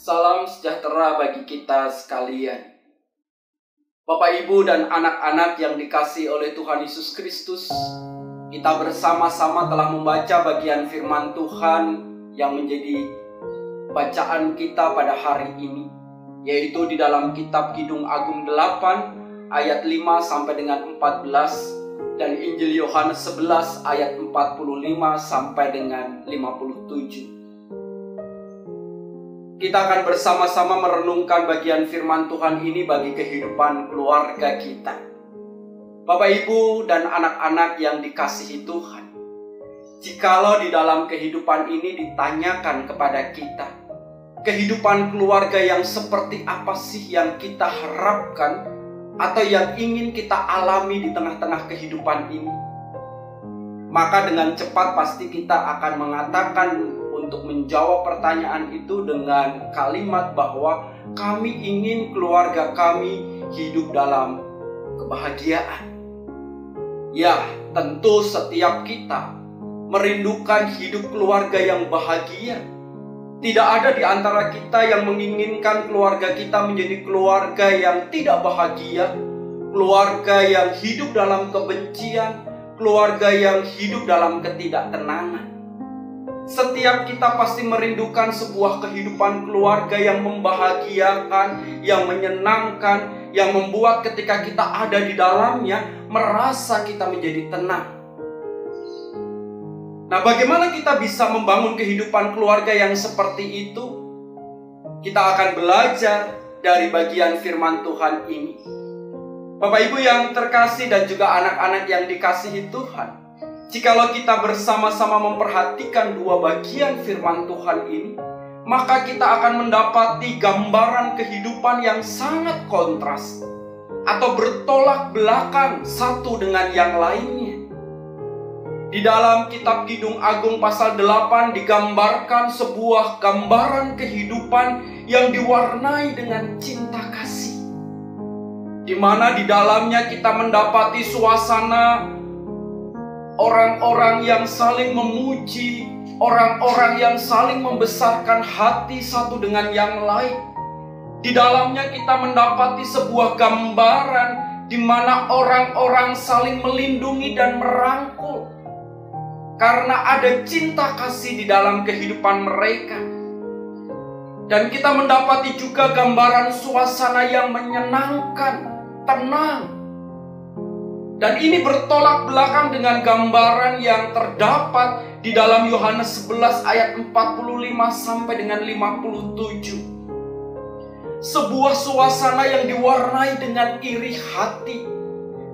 Salam sejahtera bagi kita sekalian. Bapak, Ibu, dan anak-anak yang dikasihi oleh Tuhan Yesus Kristus, kita bersama-sama telah membaca bagian firman Tuhan yang menjadi bacaan kita pada hari ini, yaitu di dalam kitab Kidung Agung 8 ayat 5 sampai dengan 14 dan Injil Yohanes 11 ayat 45 sampai dengan 57. Kita akan bersama-sama merenungkan bagian firman Tuhan ini bagi kehidupan keluarga kita. Bapak, Ibu, dan anak-anak yang dikasihi Tuhan, jikalau di dalam kehidupan ini ditanyakan kepada kita, kehidupan keluarga yang seperti apa sih yang kita harapkan atau yang ingin kita alami di tengah-tengah kehidupan ini, maka dengan cepat pasti kita akan mengatakan untuk menjawab pertanyaan itu dengan kalimat bahwa kami ingin keluarga kami hidup dalam kebahagiaan. Ya, tentu setiap kita merindukan hidup keluarga yang bahagia. Tidak ada di antara kita yang menginginkan keluarga kita menjadi keluarga yang tidak bahagia, keluarga yang hidup dalam kebencian, keluarga yang hidup dalam ketidaktenangan. Setiap kita pasti merindukan sebuah kehidupan keluarga yang membahagiakan, yang menyenangkan, yang membuat ketika kita ada di dalamnya merasa kita menjadi tenang. Nah, bagaimana kita bisa membangun kehidupan keluarga yang seperti itu? Kita akan belajar dari bagian firman Tuhan ini. Bapak, Ibu yang terkasih dan juga anak-anak yang dikasihi Tuhan, jikalau kita bersama-sama memperhatikan dua bagian firman Tuhan ini, maka kita akan mendapati gambaran kehidupan yang sangat kontras atau bertolak belakang satu dengan yang lainnya. Di dalam kitab Kidung Agung pasal 8 digambarkan sebuah gambaran kehidupan yang diwarnai dengan cinta kasih, di mana di dalamnya kita mendapati suasana orang-orang yang saling memuji, orang-orang yang saling membesarkan hati satu dengan yang lain. Di dalamnya kita mendapati sebuah gambaran di mana orang-orang saling melindungi dan merangkul, karena ada cinta kasih di dalam kehidupan mereka. Dan kita mendapati juga gambaran suasana yang menyenangkan, tenang. Dan ini bertolak belakang dengan gambaran yang terdapat di dalam Yohanes 11 ayat 45 sampai dengan 57. Sebuah suasana yang diwarnai dengan iri hati,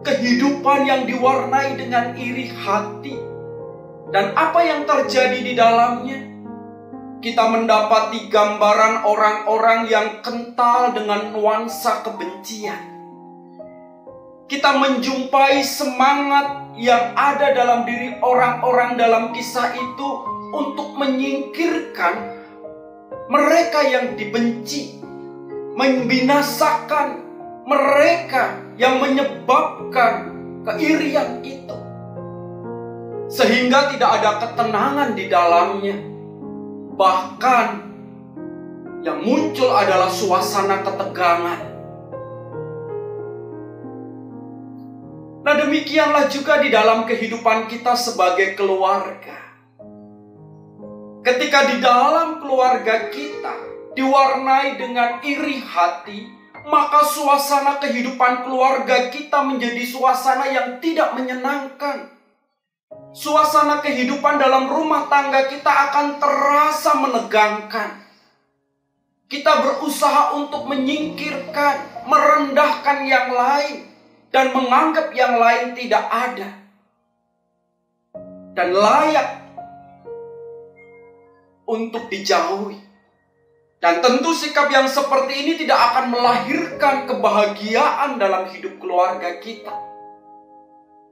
kehidupan yang diwarnai dengan iri hati. Dan apa yang terjadi di dalamnya? Kita mendapati gambaran orang-orang yang kental dengan nuansa kebencian. Kita menjumpai semangat yang ada dalam diri orang-orang dalam kisah itu untuk menyingkirkan mereka yang dibenci, membinasakan mereka yang menyebabkan keirian itu, sehingga tidak ada ketenangan di dalamnya. Bahkan yang muncul adalah suasana ketegangan. Nah, demikianlah juga di dalam kehidupan kita sebagai keluarga. Ketika di dalam keluarga kita diwarnai dengan iri hati, maka suasana kehidupan keluarga kita menjadi suasana yang tidak menyenangkan. Suasana kehidupan dalam rumah tangga kita akan terasa menegangkan. Kita berusaha untuk menyingkirkan, merendahkan yang lain, dan menganggap yang lain tidak ada dan layak untuk dijauhi. Dan tentu sikap yang seperti ini tidak akan melahirkan kebahagiaan dalam hidup keluarga kita.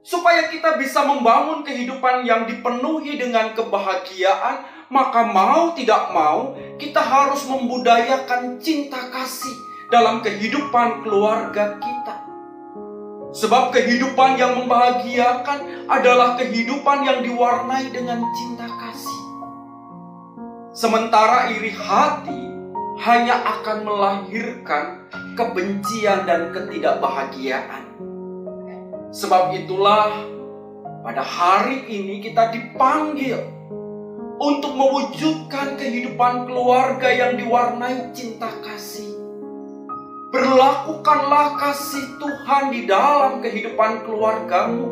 Supaya kita bisa membangun kehidupan yang dipenuhi dengan kebahagiaan, maka mau tidak mau kita harus membudayakan cinta kasih dalam kehidupan keluarga kita. Sebab kehidupan yang membahagiakan adalah kehidupan yang diwarnai dengan cinta kasih. Sementara iri hati hanya akan melahirkan kebencian dan ketidakbahagiaan. Sebab itulah pada hari ini kita dipanggil untuk mewujudkan kehidupan keluarga yang diwarnai cinta kasih. Berlakukanlah kasih Tuhan di dalam kehidupan keluargamu.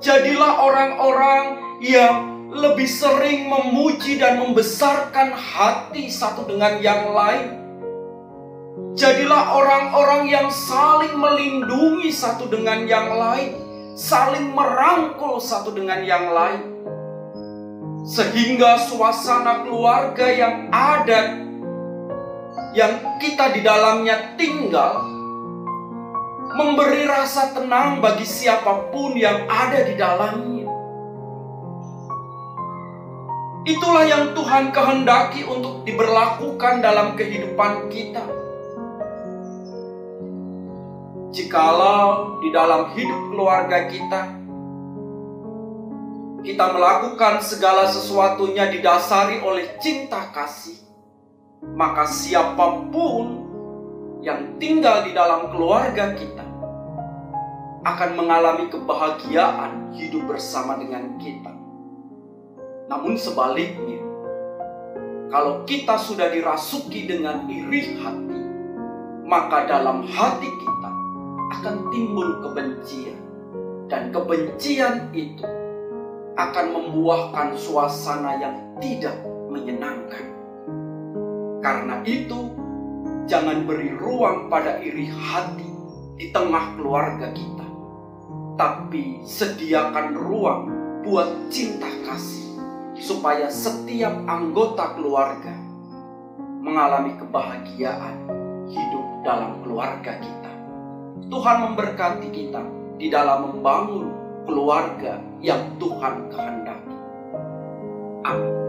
Jadilah orang-orang yang lebih sering memuji dan membesarkan hati satu dengan yang lain. Jadilah orang-orang yang saling melindungi satu dengan yang lain, saling merangkul satu dengan yang lain. Sehingga suasana keluarga yang ada, yang kita di dalamnya tinggal, memberi rasa tenang bagi siapapun yang ada di dalamnya. Itulah yang Tuhan kehendaki untuk diberlakukan dalam kehidupan kita. Jikalau di dalam hidup keluarga kita melakukan segala sesuatunya didasari oleh cinta kasih, maka siapapun yang tinggal di dalam keluarga kita akan mengalami kebahagiaan hidup bersama dengan kita. Namun sebaliknya, kalau kita sudah dirasuki dengan iri hati, maka dalam hati kita akan timbul kebencian. Dan kebencian itu akan membuahkan suasana yang tidak menyenangkan. Karena itu, jangan beri ruang pada iri hati di tengah keluarga kita, tapi sediakan ruang buat cinta kasih, supaya setiap anggota keluarga mengalami kebahagiaan hidup dalam keluarga kita. Tuhan memberkati kita di dalam membangun keluarga yang Tuhan kehendaki. Amin.